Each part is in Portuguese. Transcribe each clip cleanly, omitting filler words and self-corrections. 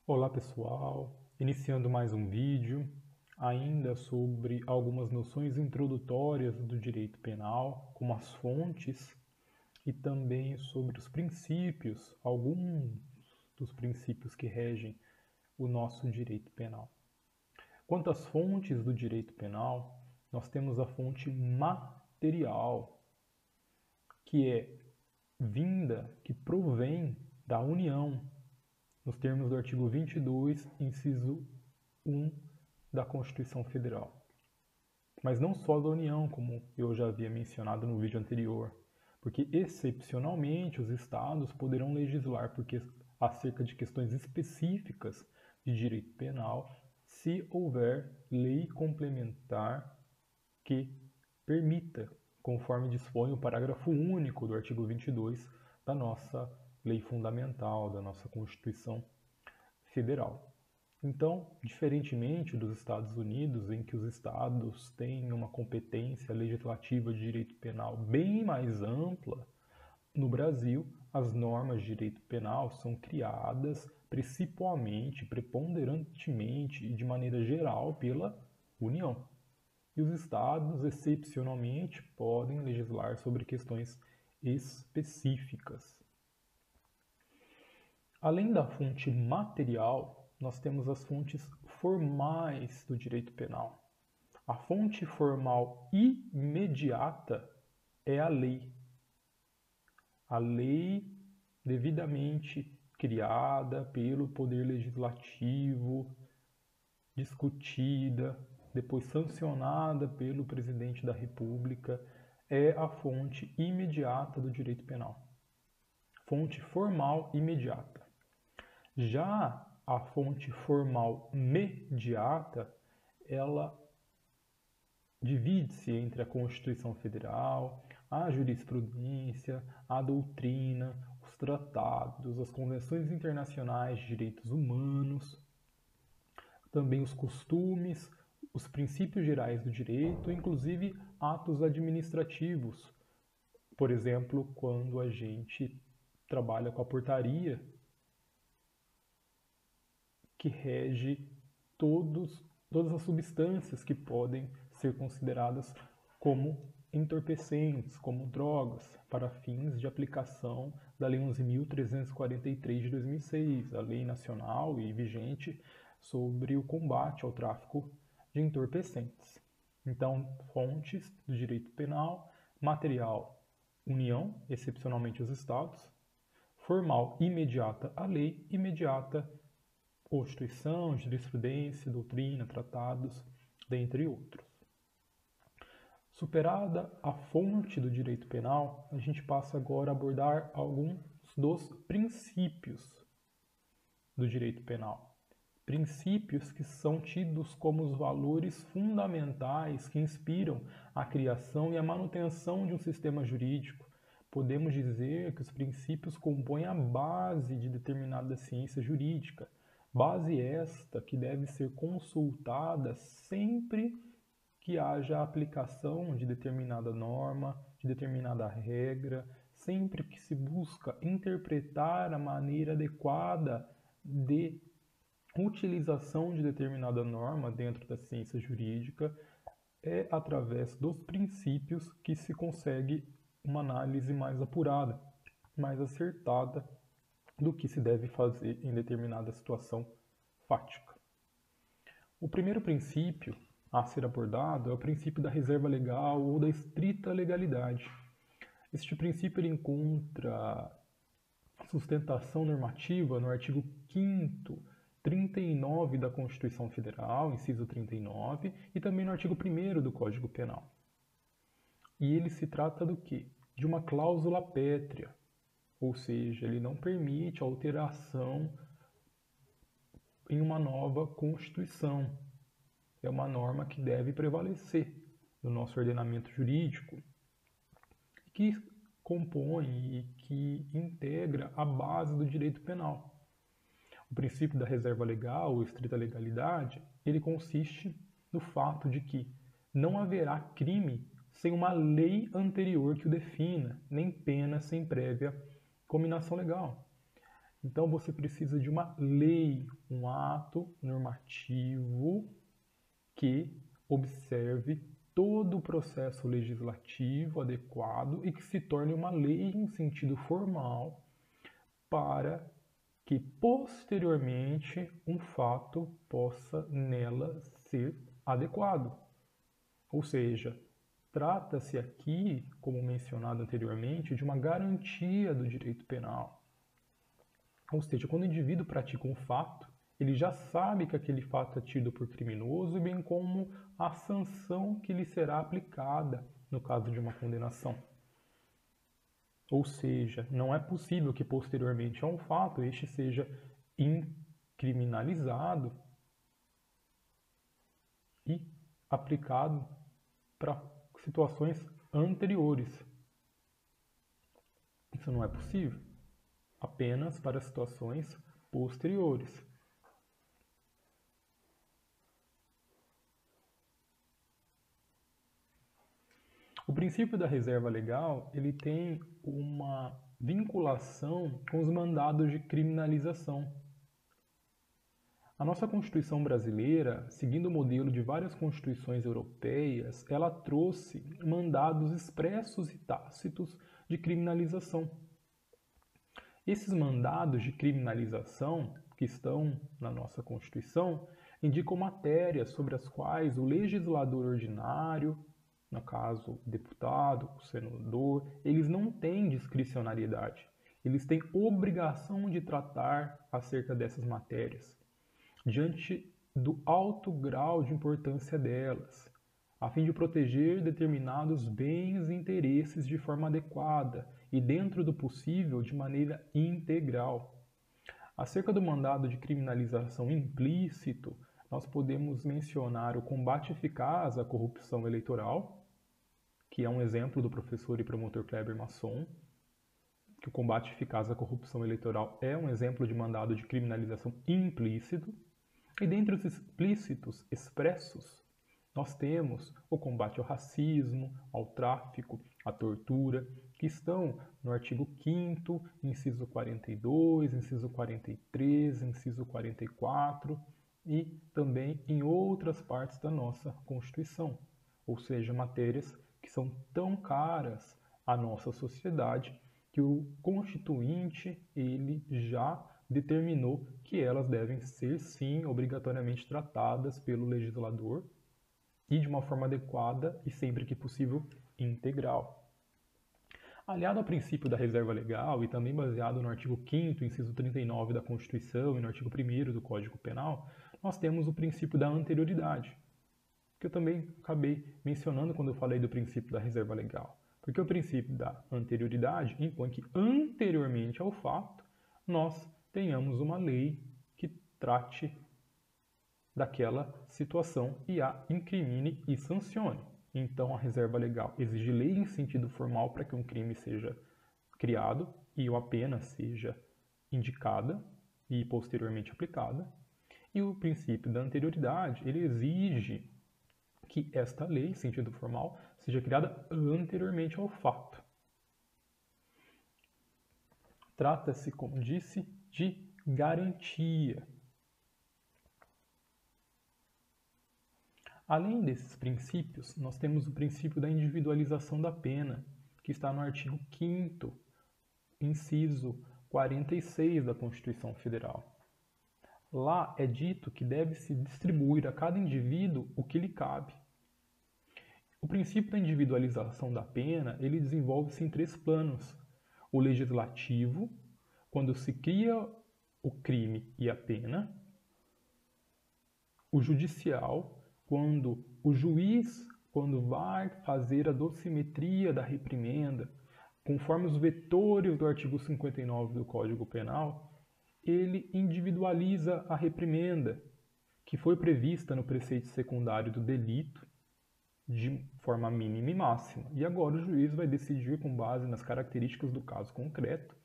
Olá pessoal, iniciando mais um vídeo, ainda sobre algumas noções introdutórias do direito penal, como as fontes, e também sobre os princípios, alguns dos princípios que regem o nosso direito penal. Quanto às fontes do direito penal, nós temos a fonte material, que é vinda, que provém da união, nos termos do artigo 22, inciso 1 da Constituição Federal. Mas não só da União, como eu já havia mencionado no vídeo anterior, porque excepcionalmente os estados poderão legislar acerca de questões específicas de direito penal se houver lei complementar que permita, conforme dispõe o parágrafo único do artigo 22 da nossa lei fundamental, da nossa Constituição Federal. Então, diferentemente dos Estados Unidos, em que os estados têm uma competência legislativa de direito penal bem mais ampla, no Brasil, as normas de direito penal são criadas principalmente, preponderantemente e de maneira geral pela União. E os estados, excepcionalmente, podem legislar sobre questões específicas. Além da fonte material, nós temos as fontes formais do direito penal. A fonte formal imediata é a lei. A lei devidamente criada pelo Poder Legislativo, discutida, depois sancionada pelo Presidente da República, é a fonte imediata do direito penal. Fonte formal imediata. Já a fonte formal mediata, ela divide-se entre a Constituição Federal, a jurisprudência, a doutrina, os tratados, as convenções internacionais de direitos humanos, também os costumes, os princípios gerais do direito, inclusive atos administrativos. Por exemplo, quando a gente trabalha com a portaria que rege todas as substâncias que podem ser consideradas como entorpecentes, como drogas, para fins de aplicação da Lei 11.343 de 2006, a lei nacional e vigente sobre o combate ao tráfico de entorpecentes. Então, fontes do direito penal, material, União, excepcionalmente os estados, formal, imediata, a lei, imediata, Constituição, jurisprudência, doutrina, tratados, dentre outros. Superada a fonte do direito penal, a gente passa agora a abordar alguns dos princípios do direito penal. Princípios que são tidos como os valores fundamentais que inspiram a criação e a manutenção de um sistema jurídico. Podemos dizer que os princípios compõem a base de determinada ciência jurídica. Base esta que deve ser consultada sempre que haja aplicação de determinada norma, de determinada regra, sempre que se busca interpretar a maneira adequada de utilização de determinada norma dentro da ciência jurídica, é através dos princípios que se consegue uma análise mais apurada, mais acertada do que se deve fazer em determinada situação fática. O primeiro princípio a ser abordado é o princípio da reserva legal ou da estrita legalidade. Este princípio ele encontra sustentação normativa no artigo 5º, 39 da Constituição Federal, inciso 39, e também no artigo 1º do Código Penal. E ele se trata do quê? De uma cláusula pétrea, ou seja, ele não permite alteração em uma nova Constituição. É uma norma que deve prevalecer no nosso ordenamento jurídico, que compõe e que integra a base do direito penal. O princípio da reserva legal ou estrita legalidade, ele consiste no fato de que não haverá crime sem uma lei anterior que o defina, nem pena sem prévia cominação legal. Então você precisa de uma lei, um ato normativo que observe todo o processo legislativo adequado e que se torne uma lei em sentido formal para que posteriormente um fato possa nela ser adequado. Ou seja, trata-se aqui, como mencionado anteriormente, de uma garantia do direito penal. Ou seja, quando o indivíduo pratica um fato, ele já sabe que aquele fato é tido por criminoso, bem como a sanção que lhe será aplicada no caso de uma condenação. Ou seja, não é possível que posteriormente a um fato este seja incriminalizado e aplicado para situações anteriores. Isso não é possível, apenas para situações posteriores. O princípio da reserva legal, ele tem uma vinculação com os mandados de criminalização. A nossa Constituição brasileira, seguindo o modelo de várias constituições europeias, ela trouxe mandados expressos e tácitos de criminalização. Esses mandados de criminalização que estão na nossa Constituição indicam matérias sobre as quais o legislador ordinário, no caso o deputado, o senador, eles não têm discricionariedade. Eles têm obrigação de tratar acerca dessas matérias, diante do alto grau de importância delas, a fim de proteger determinados bens e interesses de forma adequada e, dentro do possível, de maneira integral. Acerca do mandado de criminalização implícito, nós podemos mencionar o combate eficaz à corrupção eleitoral, que é um exemplo do professor e promotor Kleber Masson, que o combate eficaz à corrupção eleitoral é um exemplo de mandado de criminalização implícito. E dentre os explícitos expressos, nós temos o combate ao racismo, ao tráfico, à tortura, que estão no artigo 5º, inciso 42, inciso 43, inciso 44 e também em outras partes da nossa Constituição, ou seja, matérias que são tão caras à nossa sociedade que o Constituinte ele já determinou que elas devem ser, sim, obrigatoriamente tratadas pelo legislador e de uma forma adequada e, sempre que possível, integral. Aliado ao princípio da reserva legal e também baseado no artigo 5º, inciso 39 da Constituição e no artigo 1º do Código Penal, nós temos o princípio da anterioridade, que eu também acabei mencionando quando eu falei do princípio da reserva legal. Porque o princípio da anterioridade impõe que, anteriormente ao fato, nós tenhamos uma lei que trate daquela situação e a incrimine e sancione. Então, a reserva legal exige lei em sentido formal para que um crime seja criado e a pena seja indicada e posteriormente aplicada. E o princípio da anterioridade, ele exige que esta lei, em sentido formal, seja criada anteriormente ao fato. Trata-se, como disse, de garantia. Além desses princípios, nós temos o princípio da individualização da pena, que está no artigo 5º, inciso 46 da Constituição Federal. Lá é dito que deve-se distribuir a cada indivíduo o que lhe cabe. O princípio da individualização da pena, ele desenvolve-se em 3 planos. O legislativo, quando se cria o crime e a pena. O judicial, quando o juiz, quando vai fazer a dosimetria da reprimenda, conforme os vetores do artigo 59 do Código Penal, ele individualiza a reprimenda, que foi prevista no preceito secundário do delito, de forma mínima e máxima. E agora o juiz vai decidir, com base nas características do caso concreto,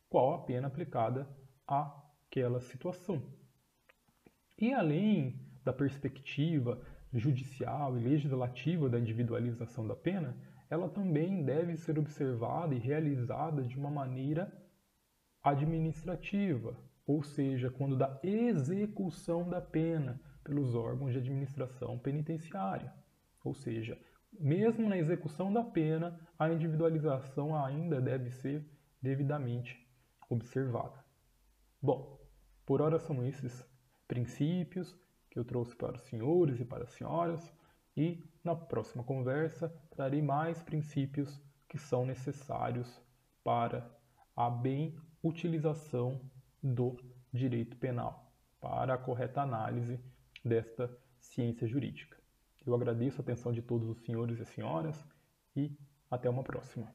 qual a pena aplicada àquela situação. E além da perspectiva judicial e legislativa da individualização da pena, ela também deve ser observada e realizada de uma maneira administrativa, ou seja, quando da execução da pena pelos órgãos de administração penitenciária. Ou seja, mesmo na execução da pena, a individualização ainda deve ser devidamente observada. Bom, por hora são esses princípios que eu trouxe para os senhores e para as senhoras, e na próxima conversa trarei mais princípios que são necessários para a bem utilização do direito penal, para a correta análise desta ciência jurídica. Eu agradeço a atenção de todos os senhores e senhoras e até uma próxima.